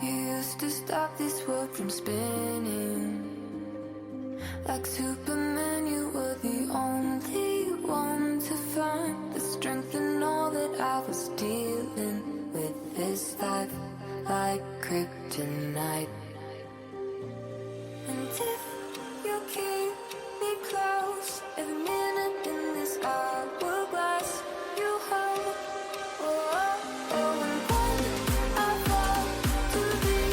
You used to stop this world from spinning. Like Superman, you were the only one to find the strength in all that I was dealing with. This life like kryptonite. And if you keep me close, every minute in this hourglass you hold. Oh, oh, oh, and when I fall to thee,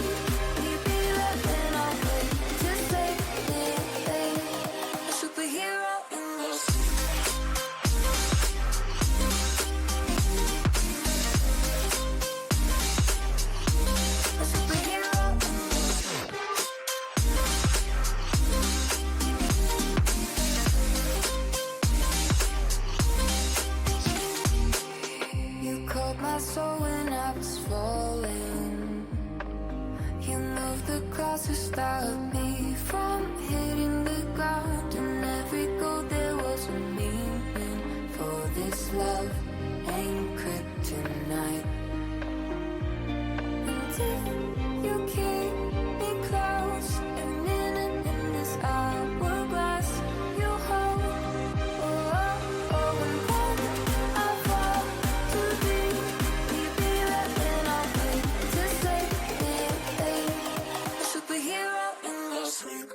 will you be there when I wait to save me? A superhero in your sleep. A superhero in your sleep. You called my soul when I was falling. You moved the clouds to stop me from hitting the ground. In every goal there was a meaning. For this love ain't kryptonite. And if you keep me close, every minute in this hourglass you hold. Oh, oh, oh, and when I fall to thee, will you be there when I wait to save me? A superhero in your sleep.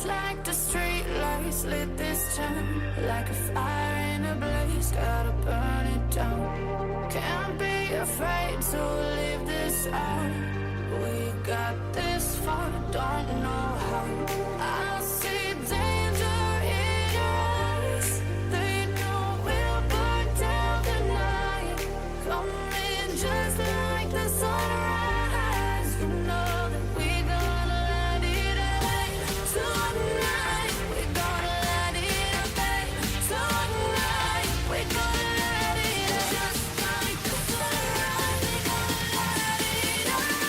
Just like the street lights lit this town, like a fire in a blaze, gotta burn it down. Can't be afraid to leave this out. We got this far, don't know how. I see danger in your eyes. They know we'll burn down the night. Coming just like the sunrise. You know that we gonna let it away. Tonight, we gonna let it away. Tonight, we gonna let it away. Just like the sunrise, we gonna let it away.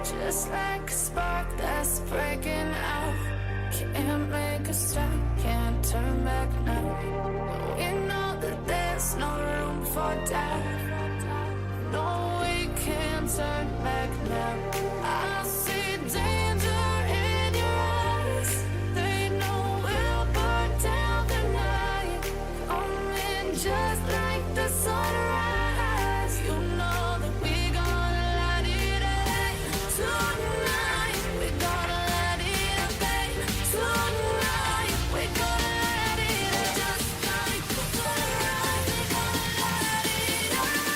Just like a spark that's breaking out. Can't make a stop, can't turn back now. We know that there's no room for doubt. No, we can't turn back now. I see danger in your eyes. They know we'll burn down the night. Coming just like the sunrise. You know that we gonna let it away. Tonight, we gonna let it away. Tonight, we gonna let it away. Just like the sunrise, we gonna let it away.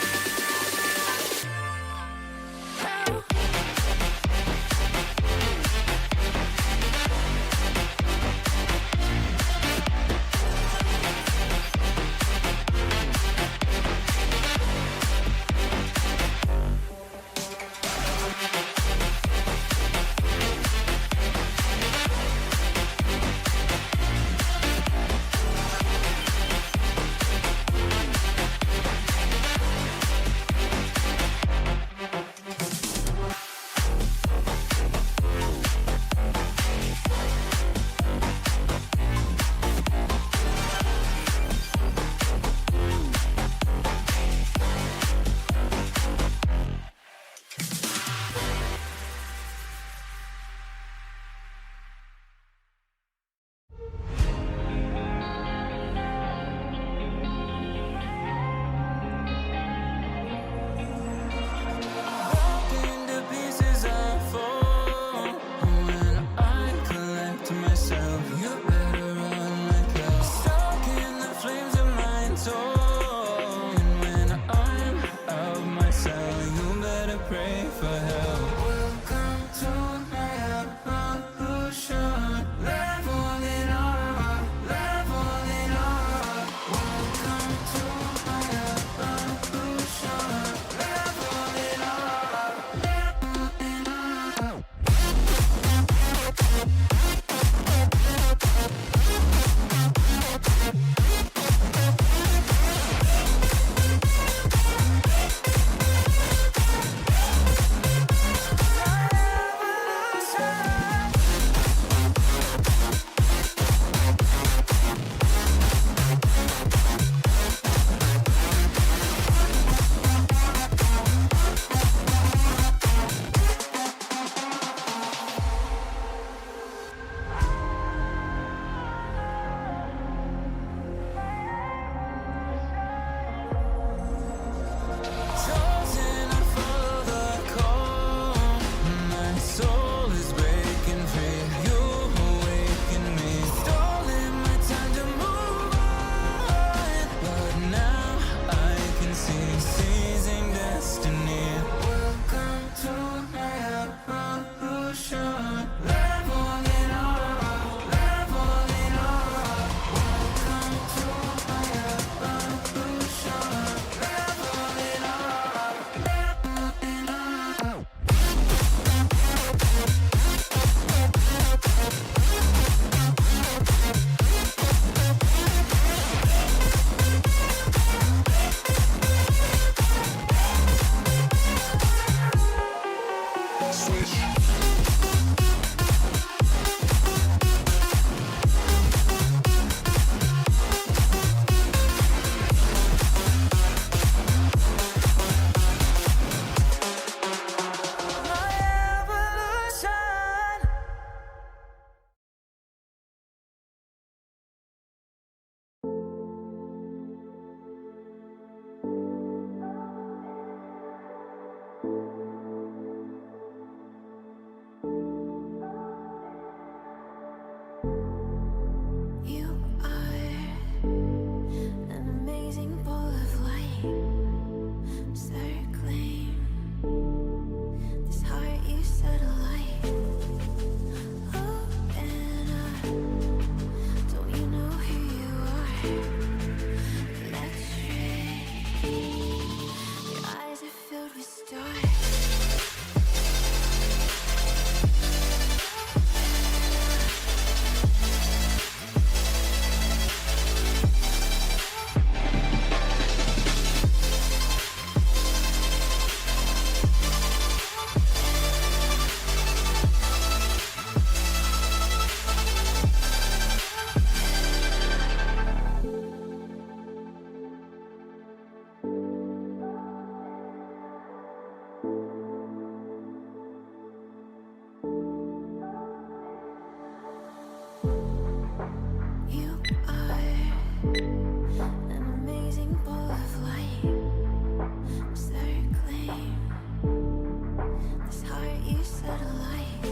satellite.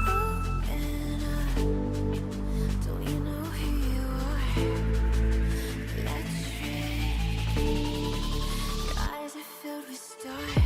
Open up. Don't you know who you are? Electric. Your eyes are filled with stars.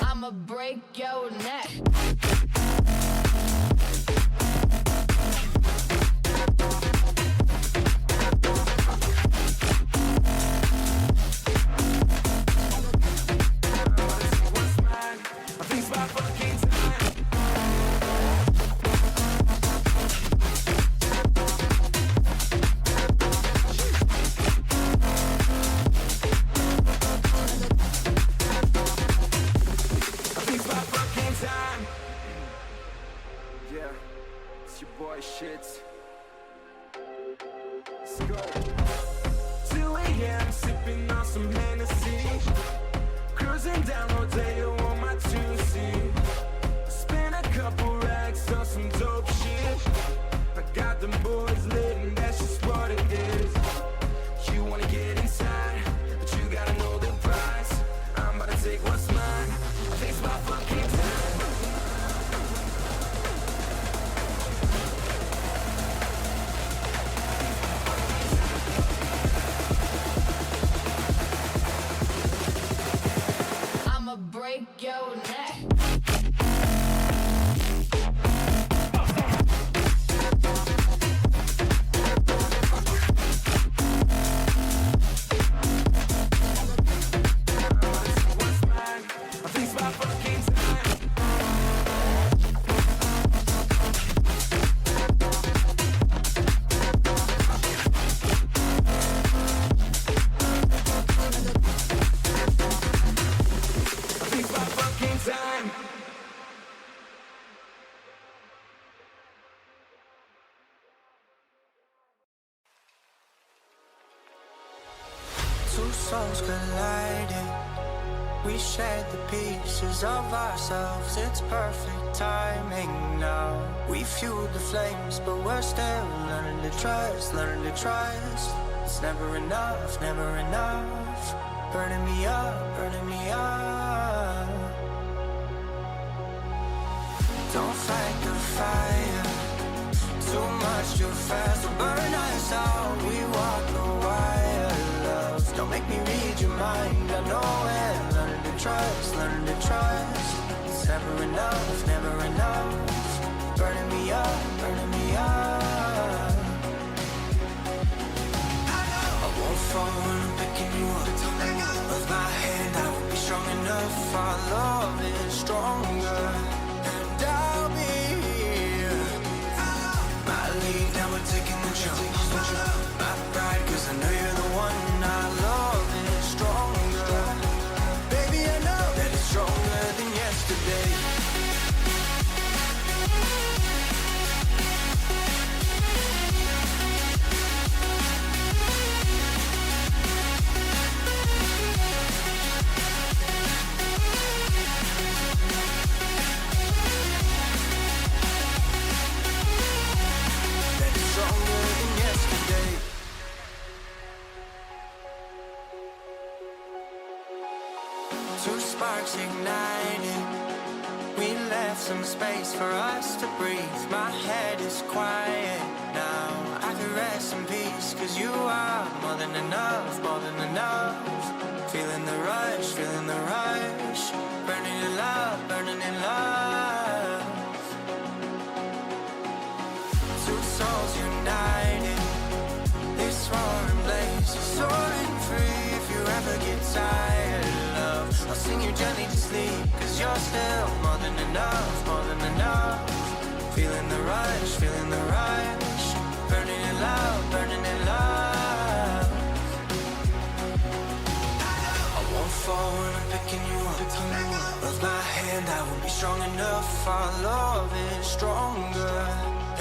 I'ma break your neck. go. 2 a.m. sipping on some Hennessy, cruising down Rodeo on my 2C. Spent a couple racks on some dope shit. I got them boys lit and that's just what it is. You wanna get inside, but you gotta know the price. I'm about to take what's mine. I think it's about fucking time. I'ma break your neck. Two souls colliding. We shared the pieces of ourselves. It's perfect timing now. We fueled the flames, but we're still learning to trust, learning to trust. It's never enough, never enough. Burning me up, burning me up. Don't fight the fire. Too much, too fast to burn us out. We walk the wire, love. Don't make me read your mind. I know it. Learning to trust, learning to trust. It's never enough, never enough. Burning me up, burning me up. I won't fall when I'm picking you up. With my hand, I won't be strong enough. Our love is stronger, and I'll be here. My lead, now we're taking the jump. My pride, cause I know you're the one. Our love is stronger. Baby, I know that it's stronger than yesterday. That it's stronger than yesterday. Two sparks igniting. We left some space for us to breathe. My head is quiet now. I can rest in peace, cause you are more than enough, more than enough. Feeling the rush, feeling the rush. Burning in love, burning in love. Two souls united. This roaring blaze is soaring free. If you ever get tired, love, I'll sing you gently to sleep, cause you're still more than enough, more than enough. Feeling the rush, feeling the rush. Burning in love, burning in love. I won't fall when I'm picking you up. With my hand, I won't be strong enough. Our love is stronger,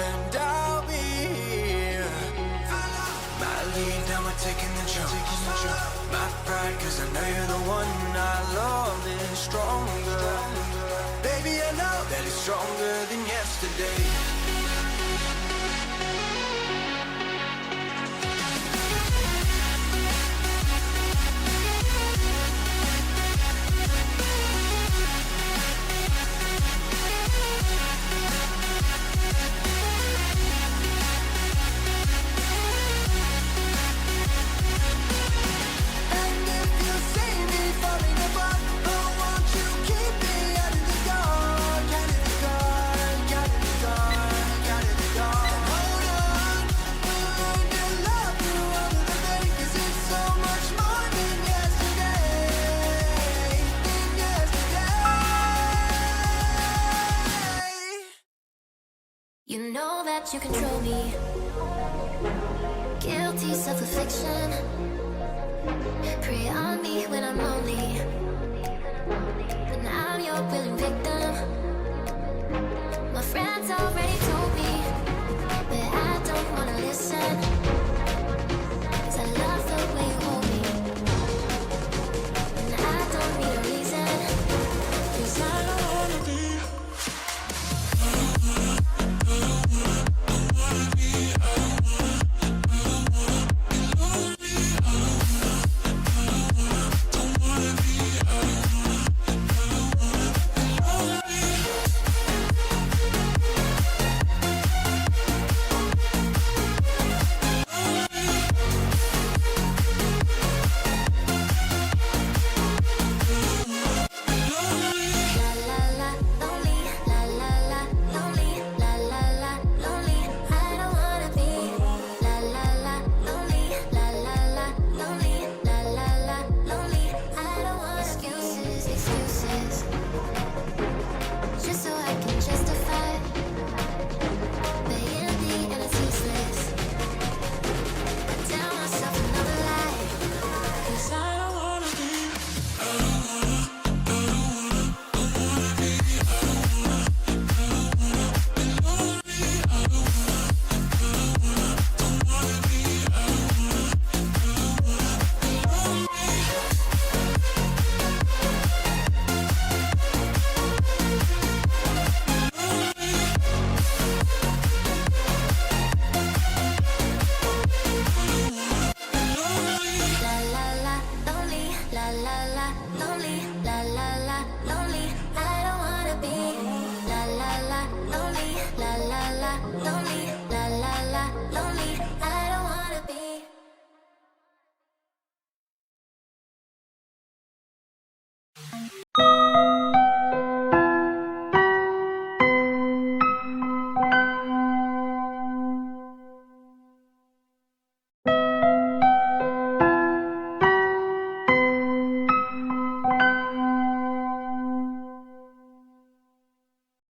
and I'll be here. My lead, now we're taking the jump. My pride, cause I know you're the one. Our love is stronger. Baby, I know that it's stronger than yesterday. And if you see me falling apart, oh, won't you keep me out of the dark, out of the dark, out of the dark, out of the dark. And hold on, learn to love you all of the day, 'cause it's so much more than yesterday, than yesterday. You know that you control me. Guilty self-affliction. Prey on me when I'm lonely, and I'm your willing victim. My friends already told